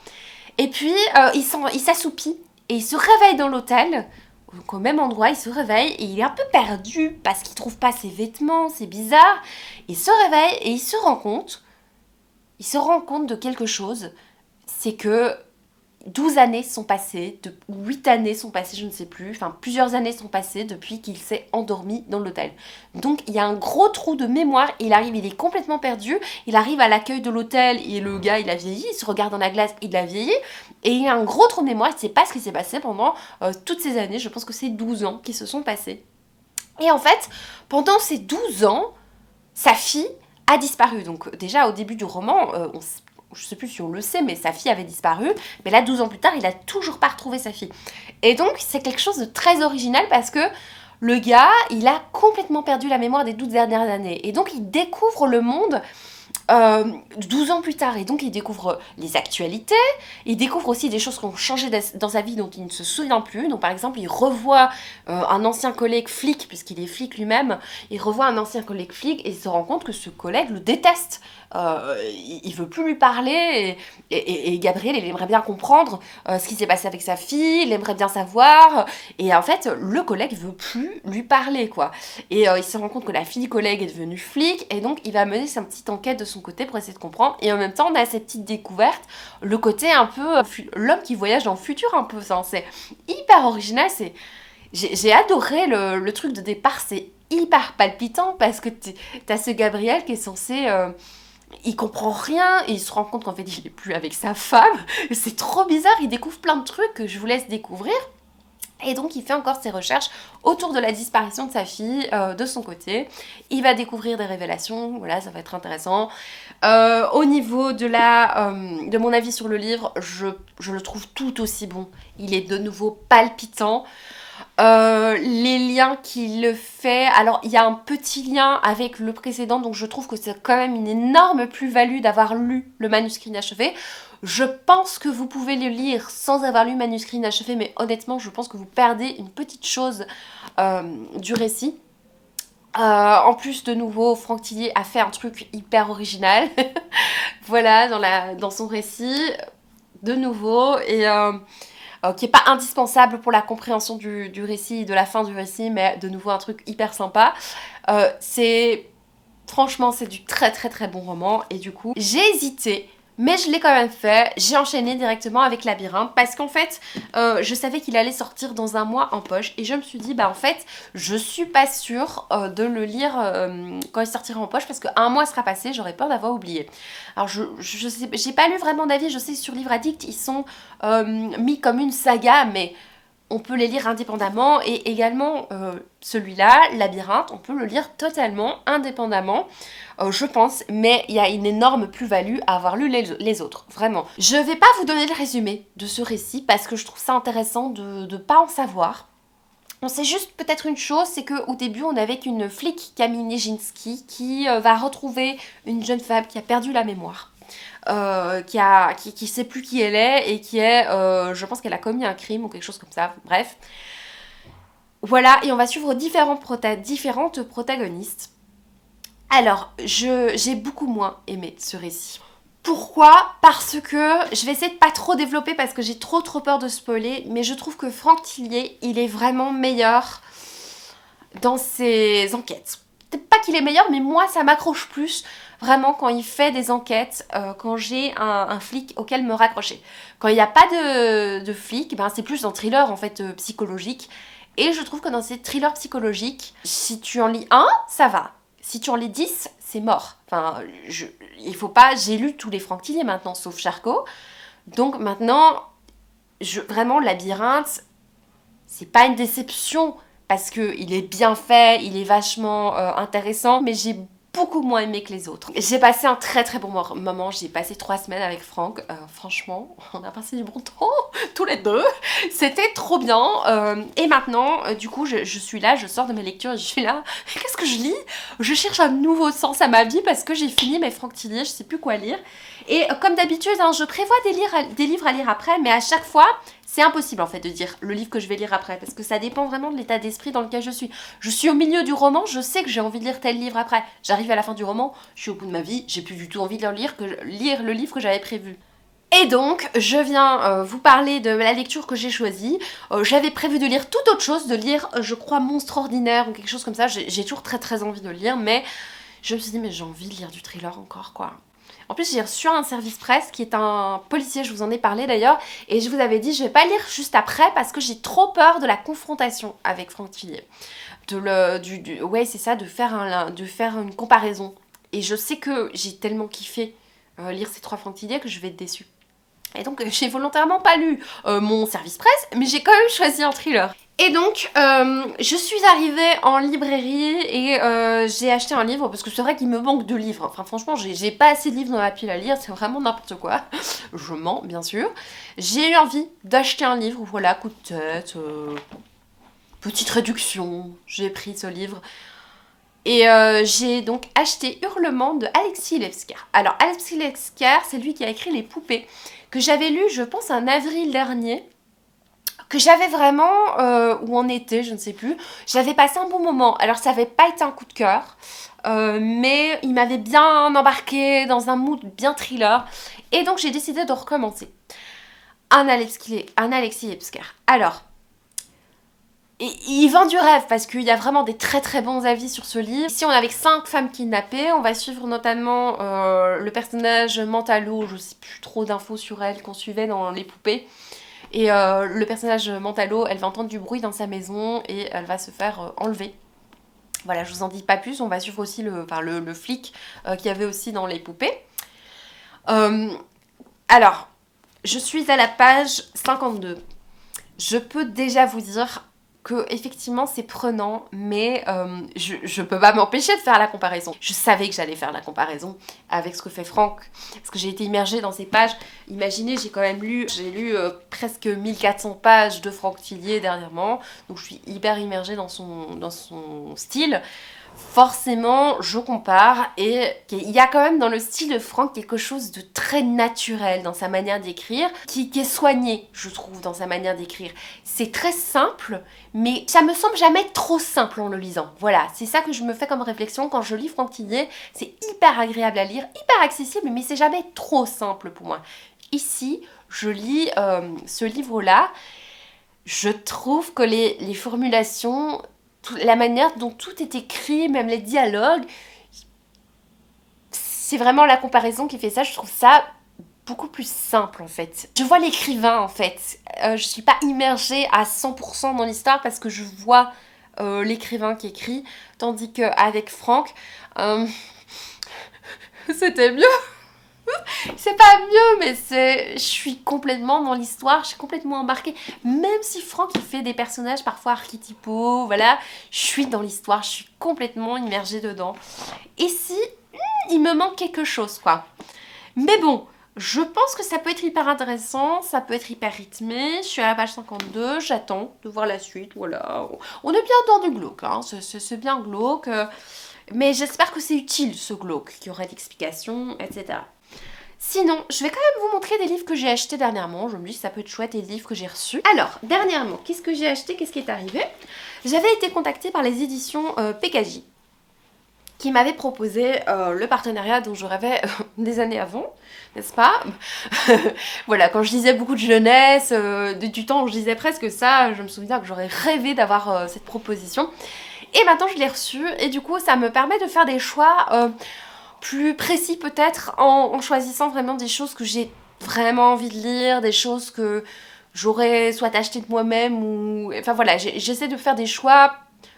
Et puis il s'assoupit et il se réveille dans l'hôtel. Donc au même endroit, il se réveille et il est un peu perdu parce qu'il trouve pas ses vêtements, c'est bizarre. Il se réveille et il se rend compte de quelque chose, c'est que 12 années sont passées, 8 années sont passées, je ne sais plus, enfin plusieurs années sont passées depuis qu'il s'est endormi dans l'hôtel. Donc il y a un gros trou de mémoire, il est complètement perdu, il arrive à l'accueil de l'hôtel et le gars il a vieilli, il se regarde dans la glace, il a vieilli, et il y a un gros trou de mémoire, il ne sait pas ce qui s'est passé pendant toutes ces années, je pense que c'est 12 ans qui se sont passés. Et en fait, pendant ces 12 ans, sa fille a disparu. Donc déjà au début du roman, je sais plus si on le sait, mais sa fille avait disparu. Mais là, 12 ans plus tard, il a toujours pas retrouvé sa fille. Et donc, c'est quelque chose de très original parce que le gars, il a complètement perdu la mémoire des 12 dernières années. Et donc, il découvre le monde 12 ans plus tard. Et donc, il découvre les actualités. Il découvre aussi des choses qui ont changé dans sa vie dont il ne se souvient plus. Donc, par exemple, il revoit un ancien collègue flic, puisqu'il est flic lui-même. Il revoit un ancien collègue flic et il se rend compte que ce collègue le déteste. Il veut plus lui parler et Gabriel, il aimerait bien comprendre ce qui s'est passé avec sa fille, il aimerait bien savoir, et en fait le collègue veut plus lui parler quoi, et il se rend compte que la fille collègue est devenue flic, et donc il va mener sa petite enquête de son côté pour essayer de comprendre, et en même temps on a cette petite découverte, le côté un peu l'homme qui voyage dans le futur un peu, ça, c'est hyper original, j'ai adoré le truc de départ, c'est hyper palpitant parce que t'as ce Gabriel qui est censé il comprend rien et il se rend compte qu'en fait il est plus avec sa femme. C'est trop bizarre, il découvre plein de trucs que je vous laisse découvrir. Et donc il fait encore ses recherches autour de la disparition de sa fille de son côté. Il va découvrir des révélations, voilà, ça va être intéressant. Au niveau de mon avis sur le livre, je le trouve tout aussi bon. Il est de nouveau palpitant. Les liens qu'il le fait, alors il y a un petit lien avec le précédent, donc je trouve que c'est quand même une énorme plus-value d'avoir lu le manuscrit inachevé. Je pense que vous pouvez le lire sans avoir lu le manuscrit inachevé, mais honnêtement je pense que vous perdez une petite chose du récit. En plus, de nouveau, Franck Tillier a fait un truc hyper original voilà, dans son récit, de nouveau, et qui n'est pas indispensable pour la compréhension du récit, de la fin du récit, mais de nouveau un truc hyper sympa. Franchement, c'est du très très très bon roman, et du coup, j'ai hésité, mais je l'ai quand même fait. J'ai enchaîné directement avec Labyrinthe, parce qu'en fait, je savais qu'il allait sortir dans un mois en poche, et je me suis dit, bah en fait, je suis pas sûre de le lire quand il sortira en poche, parce qu'un mois sera passé, j'aurais peur d'avoir oublié. Alors, je sais, j'ai pas lu vraiment d'avis, je sais que sur Livre Addict, ils sont mis comme une saga, mais on peut les lire indépendamment, et également celui-là, Labyrinthe, on peut le lire totalement indépendamment, je pense, mais il y a une énorme plus-value à avoir lu les autres, vraiment. Je vais pas vous donner le résumé de ce récit parce que je trouve ça intéressant de pas en savoir. On sait juste peut-être une chose, c'est qu'au début on avait une flic, Camille Nijinsky, qui va retrouver une jeune femme qui a perdu la mémoire. Qui sait plus qui elle est et qui est, je pense qu'elle a commis un crime ou quelque chose comme ça, bref. Voilà, et on va suivre différentes protagonistes. Alors, j'ai beaucoup moins aimé ce récit. Pourquoi ? Parce que, je vais essayer de pas trop développer parce que j'ai trop peur de spoiler, mais je trouve que Franck Tillier, il est vraiment meilleur dans ses enquêtes. Peut-être pas qu'il est meilleur, mais moi ça m'accroche plus vraiment quand il fait des enquêtes, quand j'ai un flic auquel me raccrocher. Quand il n'y a pas de flic, ben c'est plus un thriller en fait psychologique. Et je trouve que dans ces thrillers psychologiques, si tu en lis un, ça va. Si tu en lis 10, c'est mort. Enfin, il faut pas... J'ai lu tous les Franck Tillier maintenant, sauf Charcot. Donc maintenant, vraiment, Labyrinthe, c'est pas une déception parce qu'il est bien fait, il est vachement intéressant, mais j'ai beaucoup moins aimé que les autres. J'ai passé un très bon moment, j'ai passé 3 semaines avec Franck, franchement, on a passé du bon temps, tous les deux, c'était trop bien, et maintenant, du coup, je suis là, je sors de mes lectures et je suis là, qu'est-ce que je lis ? Je cherche un nouveau sens à ma vie parce que j'ai fini mes Franck Tillier, je sais plus quoi lire, et comme d'habitude, hein, je prévois des livres à lire après, mais à chaque fois, c'est impossible en fait de dire le livre que je vais lire après, parce que ça dépend vraiment de l'état d'esprit dans lequel je suis. Je suis au milieu du roman, je sais que j'ai envie de lire tel livre après. J'arrive à la fin du roman, je suis au bout de ma vie, j'ai plus du tout envie de lire le livre que j'avais prévu. Et donc, je viens vous parler de la lecture que j'ai choisie. J'avais prévu de lire toute autre chose, de lire, je crois, Monstre ordinaire ou quelque chose comme ça. J'ai toujours très envie de le lire, mais je me suis dit, mais j'ai envie de lire du thriller encore, quoi. En plus, j'ai reçu un service presse qui est un policier, je vous en ai parlé d'ailleurs, et je vous avais dit, je vais pas lire juste après parce que j'ai trop peur de la confrontation avec Franck Tillier. Ouais, c'est ça, de faire une comparaison. Et je sais que j'ai tellement kiffé lire ces 3 Franck Tillier que je vais être déçue. Et donc, j'ai volontairement pas lu mon service presse, mais j'ai quand même choisi un thriller. Et donc, je suis arrivée en librairie et j'ai acheté un livre parce que c'est vrai qu'il me manque de livres. Enfin, franchement, j'ai pas assez de livres dans la pile à lire, c'est vraiment n'importe quoi. Je mens, bien sûr. J'ai eu envie d'acheter un livre, voilà, coup de tête. petite réduction, j'ai pris ce livre. Et j'ai donc acheté Hurlement de Alexis Levskar. Alors Alexis Levskar, c'est lui qui a écrit Les Poupées, que j'avais lu, je pense, en avril dernier, que j'avais vraiment, ou en été, je ne sais plus, j'avais passé un bon moment. Alors ça n'avait pas été un coup de cœur, mais il m'avait bien embarqué dans un mood bien thriller, et donc j'ai décidé de recommencer. Un Alexis Levskar. Alors, il vend du rêve parce qu'il y a vraiment des très très bons avis sur ce livre. Ici on est avec 5 femmes kidnappées, on va suivre notamment le personnage Mentalo, je sais plus trop d'infos sur elle qu'on suivait dans Les Poupées. Et le personnage Mentalo, elle va entendre du bruit dans sa maison et elle va se faire enlever. Voilà, je vous en dis pas plus, on va suivre aussi le flic qu'il y avait aussi dans Les Poupées. Alors, je suis à la page 52. Je peux déjà vous dire que effectivement c'est prenant, mais je peux pas m'empêcher de faire la comparaison. Je savais que j'allais faire la comparaison avec ce que fait Franck, parce que j'ai été immergée dans ces pages. Imaginez, j'ai lu presque 1400 pages de Franck Tillier dernièrement, donc je suis hyper immergée dans son style. Forcément, je compare, et il y a quand même dans le style de Franck quelque chose de très naturel dans sa manière d'écrire, qui est soigné, je trouve, dans sa manière d'écrire. C'est très simple, mais ça me semble jamais trop simple en le lisant. Voilà, c'est ça que je me fais comme réflexion quand je lis Franck Tillier. C'est hyper agréable à lire, hyper accessible, mais c'est jamais trop simple pour moi. Ici, je lis ce livre-là, je trouve que les formulations, la manière dont tout est écrit, même les dialogues, c'est vraiment la comparaison qui fait ça. Je trouve ça beaucoup plus simple en fait. Je vois l'écrivain en fait. Je suis pas immergée à 100% dans l'histoire parce que je vois l'écrivain qui écrit, tandis qu'avec Franck, c'était mieux. C'est pas mieux, mais je suis complètement dans l'histoire, je suis complètement embarquée. Même si Franck il fait des personnages parfois archétypaux, voilà, je suis dans l'histoire, je suis complètement immergée dedans. Ici, il me manque quelque chose, quoi. Mais bon, je pense que ça peut être hyper intéressant, ça peut être hyper rythmé. Je suis à la page 52, j'attends de voir la suite, voilà. On est bien dans du glauque, hein, c'est bien glauque. Mais j'espère que c'est utile, ce glauque, qu'il y aura d'explications, etc. Sinon, je vais quand même vous montrer des livres que j'ai achetés dernièrement. Je me dis que ça peut être chouette, et des livres que j'ai reçus. Alors, dernièrement, qu'est-ce que j'ai acheté? Qu'est-ce qui est arrivé? J'avais été contactée par les éditions PKJ, qui m'avaient proposé le partenariat dont je rêvais des années avant, n'est-ce pas? Voilà, quand je lisais beaucoup de jeunesse, du temps où je lisais presque ça, je me souviens que j'aurais rêvé d'avoir cette proposition. Et maintenant, je l'ai reçue, et du coup, ça me permet de faire des choix plus précis peut-être, en choisissant vraiment des choses que j'ai vraiment envie de lire, des choses que j'aurais soit acheté de moi-même ou... Enfin voilà, j'essaie de faire des choix,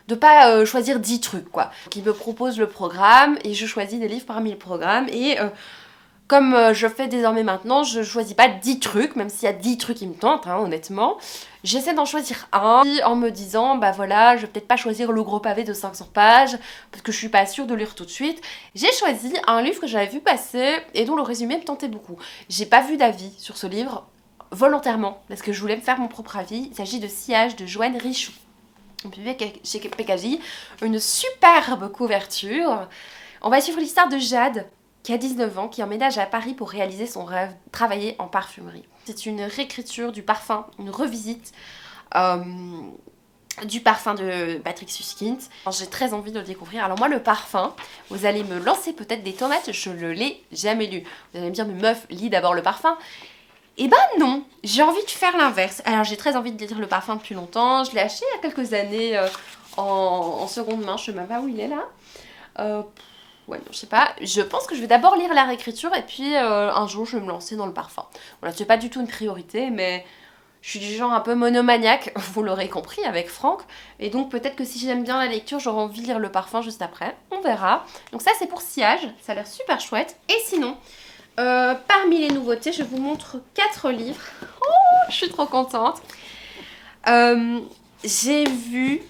de pas choisir 10 trucs quoi. Qui me propose le programme et je choisis des livres parmi le programme et... comme je fais désormais maintenant, je choisis pas 10 trucs, même s'il y a 10 trucs qui me tentent, hein, honnêtement. J'essaie d'en choisir un en me disant, bah voilà, je vais peut-être pas choisir le gros pavé de 500 pages, parce que je suis pas sûre de lire tout de suite. J'ai choisi un livre que j'avais vu passer et dont le résumé me tentait beaucoup. J'ai pas vu d'avis sur ce livre, volontairement, parce que je voulais me faire mon propre avis. Il s'agit de Sillage de Joanne Richoux. On peut voir chez PKJ une superbe couverture. On va suivre l'histoire de Jade, qui a 19 ans, qui emménage à Paris pour réaliser son rêve, travailler en parfumerie. C'est une réécriture du parfum, une revisite du parfum de Patrick Süskind. J'ai très envie de le découvrir. Alors moi, le parfum, vous allez me lancer peut-être des tomates, je ne l'ai jamais lu. Vous allez me dire, mais meuf, lis d'abord le parfum. Eh ben non, j'ai envie de faire l'inverse. Alors j'ai très envie de lire le parfum depuis longtemps. Je l'ai acheté il y a quelques années en seconde main, je sais même pas où il est là. Ouais, non, je sais pas. Je pense que je vais d'abord lire la réécriture et puis un jour je vais me lancer dans le parfum. Voilà, c'est pas du tout une priorité, mais je suis du genre un peu monomaniaque, vous l'aurez compris avec Franck. Et donc peut-être que si j'aime bien la lecture, j'aurai envie de lire le parfum juste après. On verra. Donc ça c'est pour Sillage, ça a l'air super chouette. Et sinon, parmi les nouveautés, je vous montre 4 livres. Oh, je suis trop contente. J'ai vu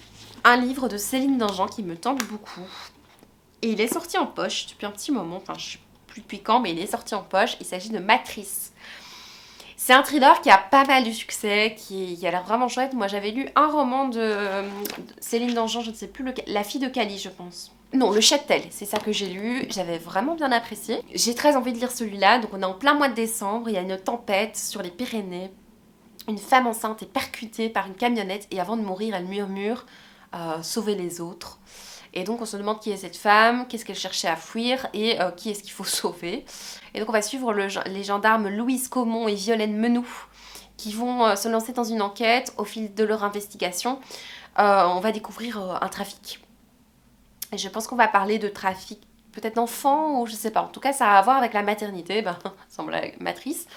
un livre de Céline Dingean qui me tente beaucoup. Et il est sorti en poche depuis un petit moment, enfin je sais plus depuis quand, mais il est sorti en poche. Il s'agit de Matrice. C'est un thriller qui a pas mal de succès, qui a l'air vraiment chouette. Moi j'avais lu un roman de Céline Dangean, je ne sais plus lequel, La fille de Cali je pense. Non, Le Châtel, c'est ça que j'ai lu, j'avais vraiment bien apprécié. J'ai très envie de lire celui-là, donc on est en plein mois de décembre, il y a une tempête sur les Pyrénées. Une femme enceinte est percutée par une camionnette et avant de mourir, elle murmure sauver les autres. Et donc on se demande qui est cette femme, qu'est-ce qu'elle cherchait à fuir et qui est-ce qu'il faut sauver. Et donc on va suivre les gendarmes Louise Caumont et Violaine Menou qui vont se lancer dans une enquête. Au fil de leur investigation, on va découvrir un trafic. Et je pense qu'on va parler de trafic peut-être d'enfants ou je sais pas. En tout cas ça a à voir avec la maternité, semble la matrice.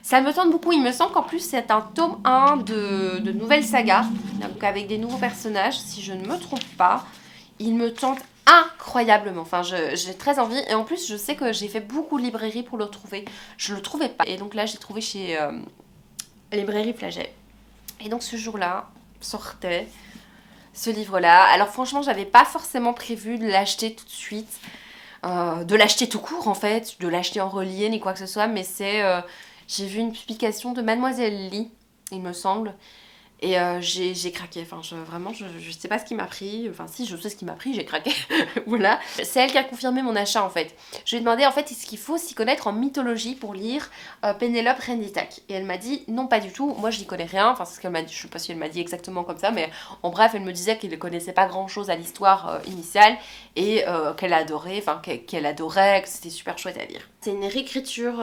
Ça me tente beaucoup, il me semble qu'en plus c'est un tome 1 de nouvelle saga, donc avec des nouveaux personnages, si je ne me trompe pas. Il me tente incroyablement, enfin j'ai très envie, et en plus je sais que j'ai fait beaucoup de librairies pour le trouver, je le trouvais pas, et donc là j'ai trouvé chez Librairie Flaget. Et donc ce jour-là sortait ce livre-là, alors franchement j'avais pas forcément prévu de l'acheter tout de suite, de l'acheter tout court en fait, de l'acheter en relié ni quoi que ce soit, mais c'est... j'ai vu une publication de Mademoiselle Lee, il me semble, et j'ai craqué. Enfin, vraiment, je sais pas ce qui m'a pris. Enfin, si, je sais ce qui m'a pris, j'ai craqué. Voilà. C'est elle qui a confirmé mon achat, en fait. Je lui ai demandé, en fait, est-ce qu'il faut s'y connaître en mythologie pour lire Pénélope Reine d'Ithaque. Et elle m'a dit, non, pas du tout. Moi, je n'y connais rien. Enfin, c'est ce qu'elle m'a dit. Je sais pas si elle m'a dit exactement comme ça, mais en bref, elle me disait qu'elle ne connaissait pas grand-chose à l'histoire initiale et qu'elle adorait, qu'elle adorait, que c'était super chouette à lire. C'est une réécriture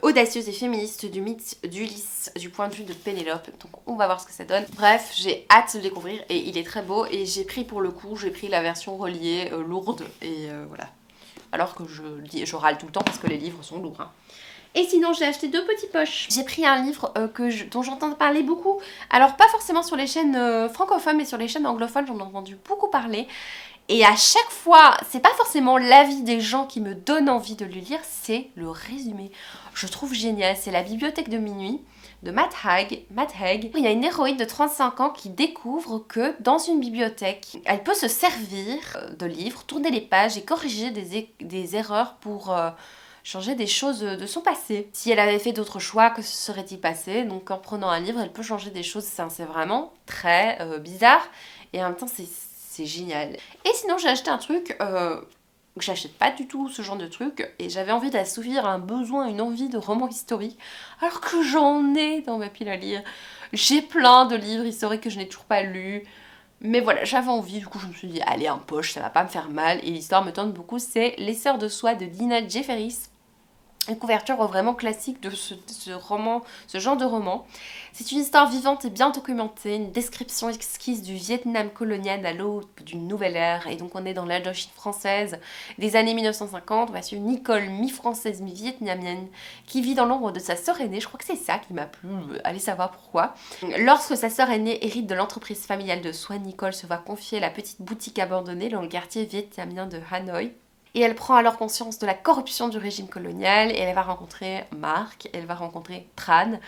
audacieuse et féministe du mythe d'Ulysse du point de vue de Pénélope. Donc, on va voir ce que ça donne. Bref, j'ai hâte de le découvrir et il est très beau et j'ai pris pour le coup, j'ai pris la version reliée lourde et voilà. Alors que je râle tout le temps parce que les livres sont lourds. Hein. Et sinon, j'ai acheté 2 petits poches. J'ai pris un livre dont j'entends parler beaucoup. Alors, pas forcément sur les chaînes francophones, mais sur les chaînes anglophones, j'en ai entendu beaucoup parler. Et à chaque fois, c'est pas forcément l'avis des gens qui me donne envie de le lire, c'est le résumé. Je trouve génial. C'est La bibliothèque de minuit de Matt Haig. Il y a une héroïne de 35 ans qui découvre que dans une bibliothèque, elle peut se servir de livres, tourner les pages et corriger des erreurs pour changer des choses de son passé. Si elle avait fait d'autres choix, que se serait-il passé? Donc en prenant un livre, elle peut changer des choses. C'est vraiment très bizarre et en même temps c'est génial. Et sinon j'ai acheté un truc... j'achète pas du tout ce genre de truc et j'avais envie d'assouvir un besoin, une envie de roman historique alors que j'en ai dans ma pile à lire. J'ai plein de livres historiques que je n'ai toujours pas lus mais voilà, j'avais envie, du coup je me suis dit allez en poche, ça va pas me faire mal et l'histoire me tente beaucoup, c'est Les Sœurs de Soie de Dina Jefferies. Une couverture vraiment classique de ce roman, ce genre de roman. C'est une histoire vivante et bien documentée, une description exquise du Vietnam colonial à l'aube d'une nouvelle ère. Et donc on est dans l'Indochine française des années 1950. On va suivre Nicole, mi-française, mi-vietnamienne, qui vit dans l'ombre de sa sœur aînée. Je crois que c'est ça qui m'a plu, allez savoir pourquoi. Lorsque sa sœur aînée hérite de l'entreprise familiale de soins, Nicole se voit confier la petite boutique abandonnée dans le quartier vietnamien de Hanoï. Et elle prend alors conscience de la corruption du régime colonial et elle va rencontrer Marc, elle va rencontrer Tran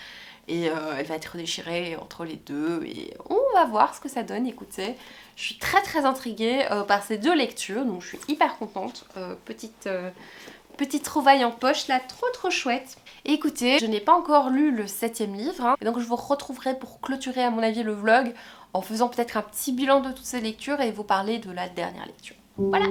et elle va être déchirée entre les deux et on va voir ce que ça donne. Écoutez, je suis très très intriguée par ces 2 lectures, donc je suis hyper contente. Petite trouvaille en poche là, trop chouette. Et écoutez, je n'ai pas encore lu le 7e livre, hein, et donc je vous retrouverai pour clôturer à mon avis le vlog en faisant peut-être un petit bilan de toutes ces lectures et vous parler de la dernière lecture. Voilà.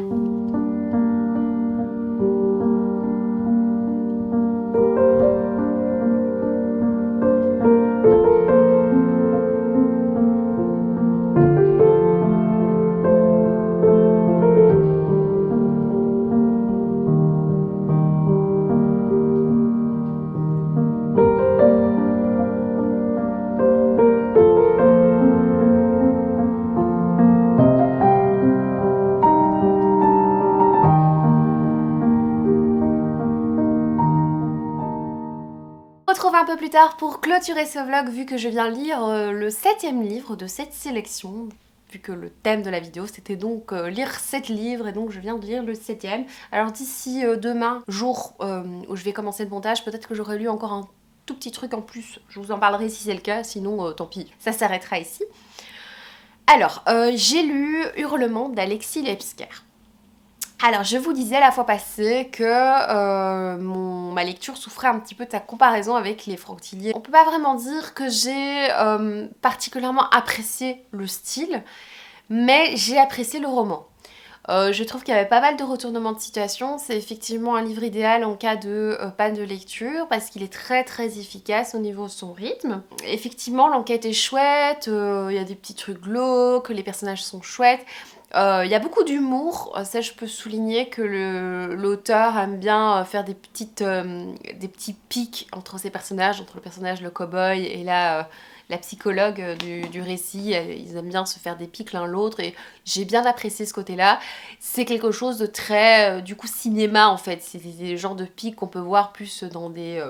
On se retrouve un peu plus tard pour clôturer ce vlog vu que je viens lire le 7e livre de cette sélection. Vu que le thème de la vidéo c'était donc lire 7 livres et donc je viens de lire le 7e. Alors d'ici demain, jour où je vais commencer le montage, peut-être que j'aurai lu encore un tout petit truc en plus. Je vous en parlerai si c'est le cas, sinon tant pis, ça s'arrêtera ici. Alors, j'ai lu Hurlement d'Alexis Lepsker. Alors, je vous disais la fois passée que ma lecture souffrait un petit peu de sa comparaison avec les Franctilier. On peut pas vraiment dire que j'ai particulièrement apprécié le style, mais j'ai apprécié le roman. Je trouve qu'il y avait pas mal de retournements de situation. C'est effectivement un livre idéal en cas de panne de lecture parce qu'il est très très efficace au niveau de son rythme. Effectivement, l'enquête est chouette, il y a des petits trucs glauques, les personnages sont chouettes. Il y a beaucoup d'humour, ça je peux souligner que l'auteur aime bien faire des petits pics entre ses personnages, entre le personnage le cow-boy et la psychologue du récit. Ils aiment bien se faire des pics l'un l'autre et j'ai bien apprécié ce côté-là. C'est quelque chose de très, du coup, cinéma en fait. C'est des genres de pics qu'on peut voir plus dans des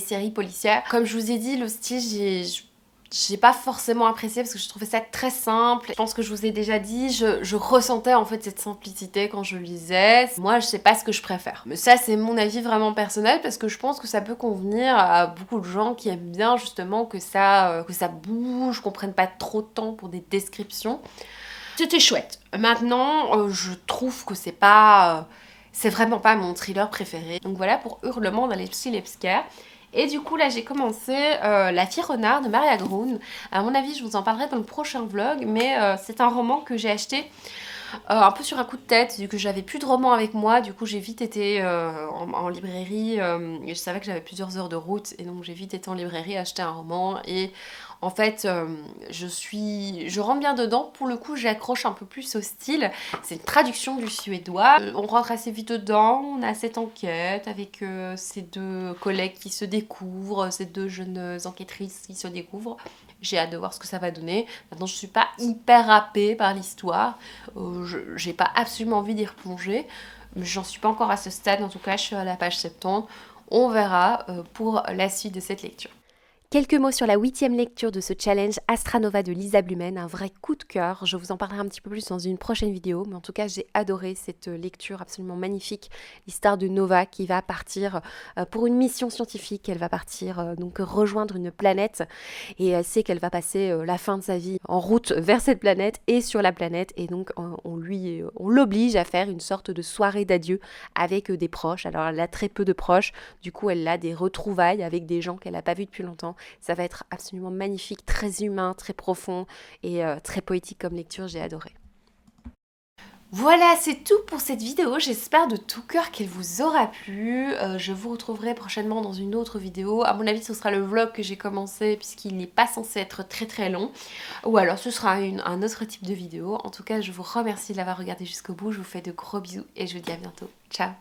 séries policières. Comme je vous ai dit, le style, j'ai pas forcément apprécié parce que je trouvais ça très simple. Je pense que je vous ai déjà dit, je ressentais en fait cette simplicité quand je lisais. Moi, je sais pas ce que je préfère. Mais ça, c'est mon avis vraiment personnel parce que je pense que ça peut convenir à beaucoup de gens qui aiment bien justement que ça bouge, qu'on prenne pas trop de temps pour des descriptions. C'était chouette. Maintenant, je trouve que c'est vraiment pas mon thriller préféré. Donc voilà pour Hurlement dans les Psyllepska. Et du coup là j'ai commencé La Fille Renard de Maria Grun. À mon avis je vous en parlerai dans le prochain vlog, mais c'est un roman que j'ai acheté un peu sur un coup de tête, vu que j'avais plus de romans avec moi. Du coup j'ai vite été en librairie, et je savais que j'avais plusieurs heures de route et donc j'ai vite été en librairie acheter un roman et en fait je rentre bien dedans. Pour le coup j'accroche un peu plus au style. C'est une traduction du suédois, on rentre assez vite dedans, on a cette enquête avec ces deux collègues qui se découvrent, ces deux jeunes enquêtrices qui se découvrent. J'ai hâte de voir ce que ça va donner. Maintenant je suis pas hyper happée par l'histoire, j'ai pas absolument envie d'y replonger, mais j'en suis pas encore à ce stade. En tout cas je suis à la page 70. On verra pour la suite de cette lecture. Quelques mots sur la 8e lecture de ce challenge Astranova de Lisa Blumen, un vrai coup de cœur. Je vous en parlerai un petit peu plus dans une prochaine vidéo, mais en tout cas j'ai adoré cette lecture absolument magnifique. L'histoire de Nova qui va partir pour une mission scientifique. Elle va partir donc rejoindre une planète et elle sait qu'elle va passer la fin de sa vie en route vers cette planète et sur la planète, et donc on l'oblige à faire une sorte de soirée d'adieu avec des proches. Alors elle a très peu de proches, du coup elle a des retrouvailles avec des gens qu'elle n'a pas vus depuis longtemps. Ça va être absolument magnifique, très humain, très profond et très poétique comme lecture, j'ai adoré. Voilà, c'est tout pour cette vidéo. J'espère de tout cœur qu'elle vous aura plu. Je vous retrouverai prochainement dans une autre vidéo. À mon avis, ce sera le vlog que j'ai commencé puisqu'il n'est pas censé être très très long. Ou alors ce sera un autre type de vidéo. En tout cas, je vous remercie de l'avoir regardé jusqu'au bout. Je vous fais de gros bisous et je vous dis à bientôt. Ciao!